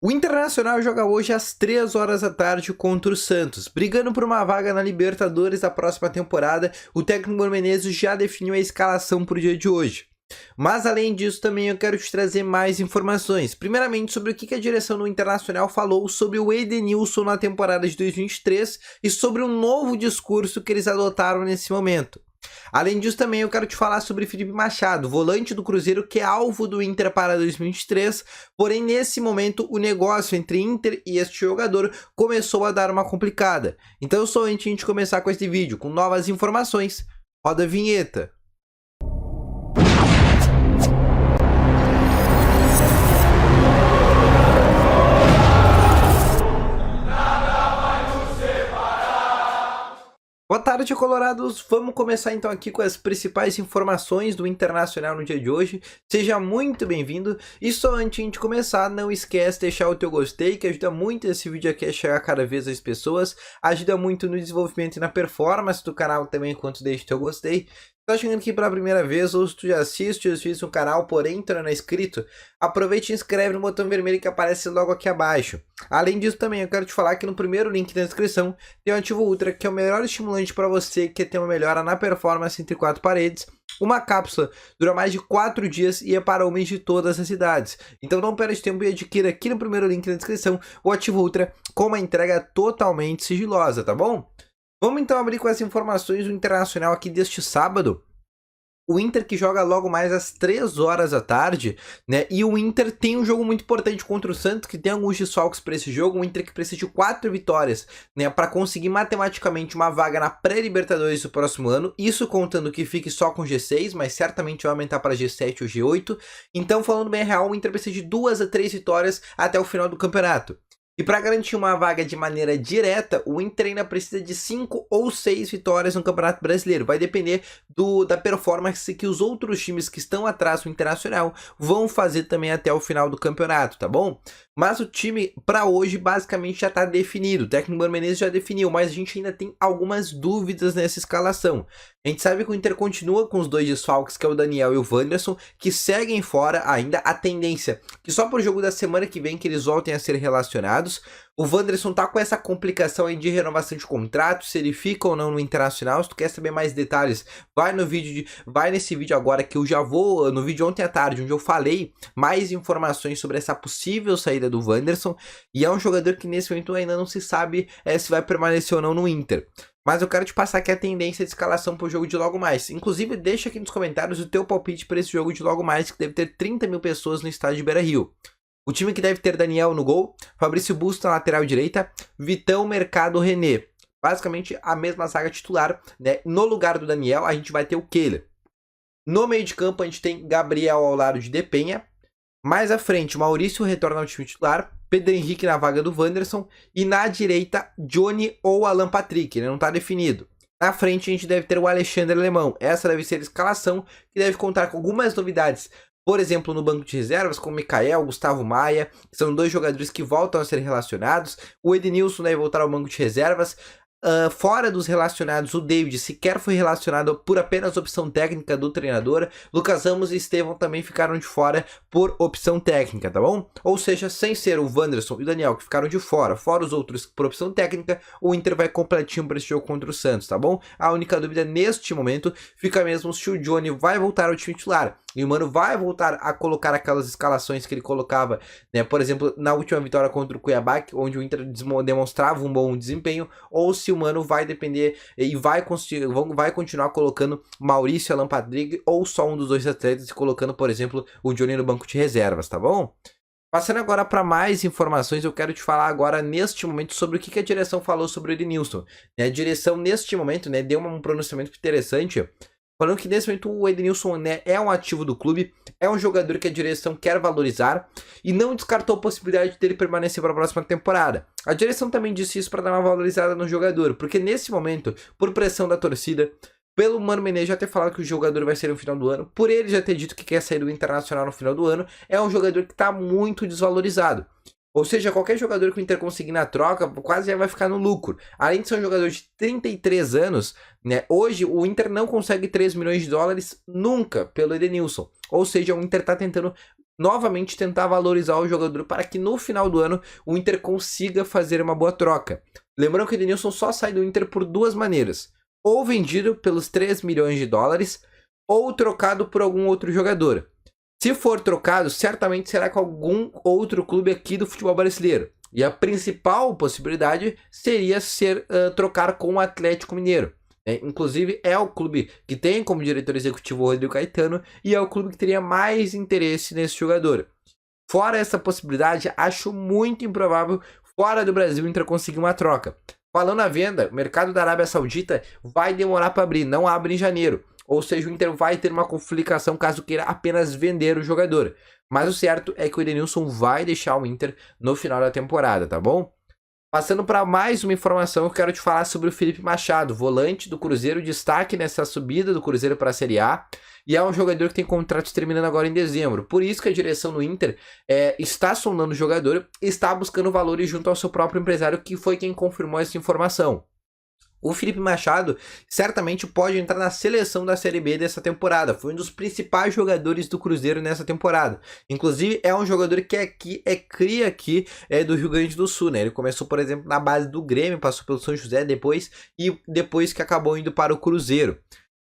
O Internacional joga hoje às 3 horas da tarde contra o Santos. Brigando por uma vaga na Libertadores da próxima temporada, o técnico Mano Menezes já definiu a escalação para o dia de hoje. Mas além disso, também eu quero te trazer mais informações. Primeiramente, sobre o que a direção do Internacional falou sobre o Edenilson na temporada de 2023 e sobre um novo discurso que eles adotaram nesse momento. Além disso, também eu quero te falar sobre Felipe Machado, volante do Cruzeiro que é alvo do Inter para 2023, porém nesse momento o negócio entre Inter e este jogador começou a dar uma complicada. Então só antes de a gente começar com este vídeo, com novas informações, roda a vinheta. Boa tarde, colorados! Vamos começar então aqui com as principais informações do Internacional no dia de hoje. Seja muito bem-vindo! E só antes de a gente começar, não esquece de deixar o teu gostei, que ajuda muito esse vídeo aqui a chegar cada vez às pessoas, ajuda muito no desenvolvimento e na performance do canal também, enquanto deixa o teu gostei. Tá chegando aqui pela primeira vez, ou se tu já assiste os vídeos no canal, porém tu não é inscrito, aproveite e inscreve no botão vermelho que aparece logo aqui abaixo. Além disso também eu quero te falar que no primeiro link da descrição tem o Ativo Ultra, que é o melhor estimulante para você que quer ter uma melhora na performance entre quatro paredes. Uma cápsula dura mais de 4 dias e é para homens de todas as idades. Então não perde tempo e adquira aqui no primeiro link da descrição o Ativo Ultra com uma entrega totalmente sigilosa, tá bom? Vamos então abrir com as informações do Internacional aqui deste sábado. O Inter que joga logo mais às 3 horas da tarde, né? E o Inter tem um jogo muito importante contra o Santos, que tem alguns desfalques para esse jogo. O Inter que precisa de 4 vitórias, né? Para conseguir matematicamente uma vaga na pré-Libertadores do próximo ano. Isso contando que fique só com G6, mas certamente vai aumentar para G7 ou G8. Então, falando bem real, o Inter precisa de 2 a 3 vitórias até o final do campeonato. E para garantir uma vaga de maneira direta, o Inter ainda precisa de 5 ou 6 vitórias no Campeonato Brasileiro. Vai depender da performance que os outros times que estão atrás do Internacional vão fazer também até o final do campeonato, tá bom? Mas o time para hoje basicamente já está definido. O técnico Mano Menezes já definiu, mas a gente ainda tem algumas dúvidas nessa escalação. A gente sabe que o Inter continua com os dois desfalques, que é o Daniel e o Wanderson, que seguem fora ainda. A tendência que só para o jogo da semana que vem que eles voltem a ser relacionados. O Wanderson tá com essa complicação aí de renovação de contrato, se ele fica ou não no Internacional. Se tu quer saber mais detalhes, vai nesse vídeo agora que eu já vou, no vídeo ontem à tarde, onde eu falei mais informações sobre essa possível saída do Wanderson. E é um jogador que nesse momento ainda não se sabe se vai permanecer ou não no Inter. Mas eu quero te passar aqui a tendência de escalação para o jogo de logo mais. Inclusive, deixa aqui nos comentários o teu palpite para esse jogo de logo mais, que deve ter 30 mil pessoas no estádio de Beira-Rio. O time que deve ter Daniel no gol, Fabrício Busto na lateral direita, Vitão, Mercado, René. Basicamente a mesma zaga titular, né? No lugar do Daniel, a gente vai ter o Kehler. No meio de campo, a gente tem Gabriel ao lado de Depenha. Mais à frente, Maurício retorna ao time titular, Pedro Henrique na vaga do Wanderson. E na direita, Johnny ou Alan Patrick, né? Não está definido. Na frente, a gente deve ter o Alexandre Alemão. Essa deve ser a escalação, que deve contar com algumas novidades. Por exemplo, no banco de reservas, como Mikael, Gustavo Maia, são dois jogadores que voltam a ser relacionados. O Edenilson deve voltar ao banco de reservas. Fora dos relacionados, o David sequer foi relacionado por apenas opção técnica do treinador. Lucas Ramos e Estevão também ficaram de fora por opção técnica, tá bom? Ou seja, sem ser o Wanderson e o Daniel que ficaram de fora, fora os outros por opção técnica, o Inter vai completinho para esse jogo contra o Santos, tá bom? A única dúvida neste momento fica mesmo se o Johnny vai voltar ao time titular. E o Mano vai voltar a colocar aquelas escalações que ele colocava, né? Por exemplo, na última vitória contra o Cuiabá, onde o Inter demonstrava um bom desempenho, ou se o Mano vai depender e vai continuar colocando Maurício, Alan Patrick, ou só um dos dois atletas e colocando, por exemplo, o Johnny no banco de reservas, tá bom? Passando agora para mais informações, eu quero te falar agora neste momento sobre o que a direção falou sobre o Edenilson. A direção neste momento, né, deu um pronunciamento interessante, falando que nesse momento o Edenilson, né, é um ativo do clube, é um jogador que a direção quer valorizar e não descartou a possibilidade dele permanecer para a próxima temporada. A direção também disse isso para dar uma valorizada no jogador, porque nesse momento, por pressão da torcida, pelo Mano Menezes já ter falado que o jogador vai sair no final do ano, por ele já ter dito que quer sair do Internacional no final do ano, é um jogador que está muito desvalorizado. Ou seja, qualquer jogador que o Inter conseguir na troca quase já vai ficar no lucro. Além de ser um jogador de 33 anos, né, hoje o Inter não consegue 3 milhões de dólares nunca pelo Edenilson. Ou seja, o Inter está tentando novamente tentar valorizar o jogador para que no final do ano o Inter consiga fazer uma boa troca. Lembrando que o Edenilson só sai do Inter por duas maneiras: ou vendido pelos 3 milhões de dólares, ou trocado por algum outro jogador. Se for trocado, certamente será com algum outro clube aqui do futebol brasileiro. E a principal possibilidade seria trocar com o Atlético Mineiro. Inclusive, é o clube que tem como diretor executivo o Rodrigo Caetano e é o clube que teria mais interesse nesse jogador. Fora essa possibilidade, acho muito improvável fora do Brasil o Inter conseguir uma troca. Falando na venda, o mercado da Arábia Saudita vai demorar para abrir, não abre em janeiro. Ou seja, o Inter vai ter uma complicação caso queira apenas vender o jogador. Mas o certo é que o Edenilson vai deixar o Inter no final da temporada, tá bom? Passando para mais uma informação, eu quero te falar sobre o Felipe Machado, volante do Cruzeiro, destaque nessa subida do Cruzeiro para a Série A. E é um jogador que tem contrato terminando agora em dezembro. Por isso que a direção do Inter está sondando o jogador e está buscando valores junto ao seu próprio empresário, que foi quem confirmou essa informação. O Felipe Machado certamente pode entrar na seleção da Série B dessa temporada. Foi um dos principais jogadores do Cruzeiro nessa temporada. Inclusive, é um jogador que é cria aqui do Rio Grande do Sul, né? Ele começou, por exemplo, na base do Grêmio, passou pelo São José depois que acabou indo para o Cruzeiro.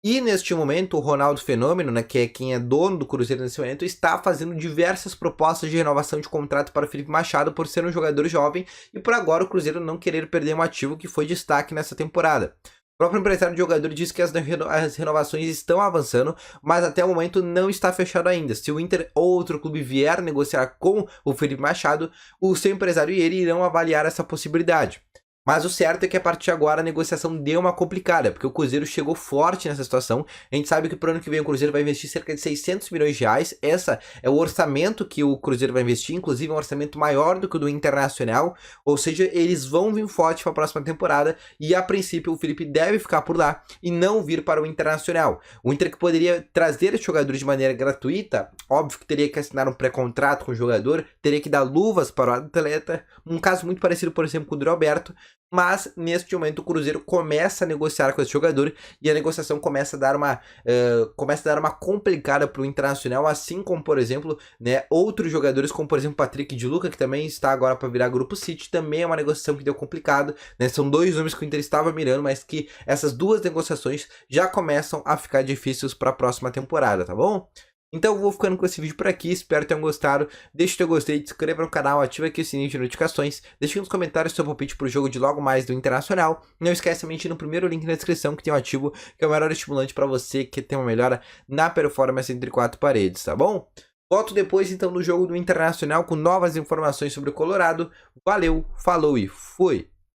E neste momento, o Ronaldo Fenômeno, né, que é quem é dono do Cruzeiro nesse momento, está fazendo diversas propostas de renovação de contrato para o Felipe Machado por ser um jogador jovem e por agora o Cruzeiro não querer perder um ativo que foi destaque nessa temporada. O próprio empresário do jogador diz que as renovações estão avançando, mas até o momento não está fechado ainda. Se o Inter ou outro clube vier negociar com o Felipe Machado, o seu empresário e ele irão avaliar essa possibilidade. Mas o certo é que a partir de agora a negociação deu uma complicada, porque o Cruzeiro chegou forte nessa situação. A gente sabe que pro ano que vem o Cruzeiro vai investir cerca de 600 milhões de reais. Esse é o orçamento que o Cruzeiro vai investir, inclusive é um orçamento maior do que o do Internacional. Ou seja, eles vão vir forte para a próxima temporada e a princípio o Felipe deve ficar por lá e não vir para o Internacional. O Inter que poderia trazer esse jogador de maneira gratuita, óbvio que teria que assinar um pré-contrato com o jogador, teria que dar luvas para o atleta, um caso muito parecido, por exemplo, com o Roberto. Mas neste momento o Cruzeiro começa a negociar com esse jogador e a negociação começa a dar uma complicada para o Internacional, assim como, por exemplo, né, outros jogadores como, por exemplo, Patrick de Luca, que também está agora para virar Grupo City, também é uma negociação que deu complicado, né? São dois nomes que o Inter estava mirando, mas que essas duas negociações já começam a ficar difíceis para a próxima temporada, tá bom? Então eu vou ficando com esse vídeo por aqui, espero que tenham gostado, deixa o teu gostei, se inscreva no canal, ativa aqui o sininho de notificações, deixa nos comentários o seu palpite pro jogo de logo mais do Internacional, não esquece também de ir no primeiro link na descrição que tem um ativo, que é o melhor estimulante para você que tem uma melhora na performance entre quatro paredes, tá bom? Volto depois então no jogo do Internacional com novas informações sobre o Colorado, valeu, falou e fui!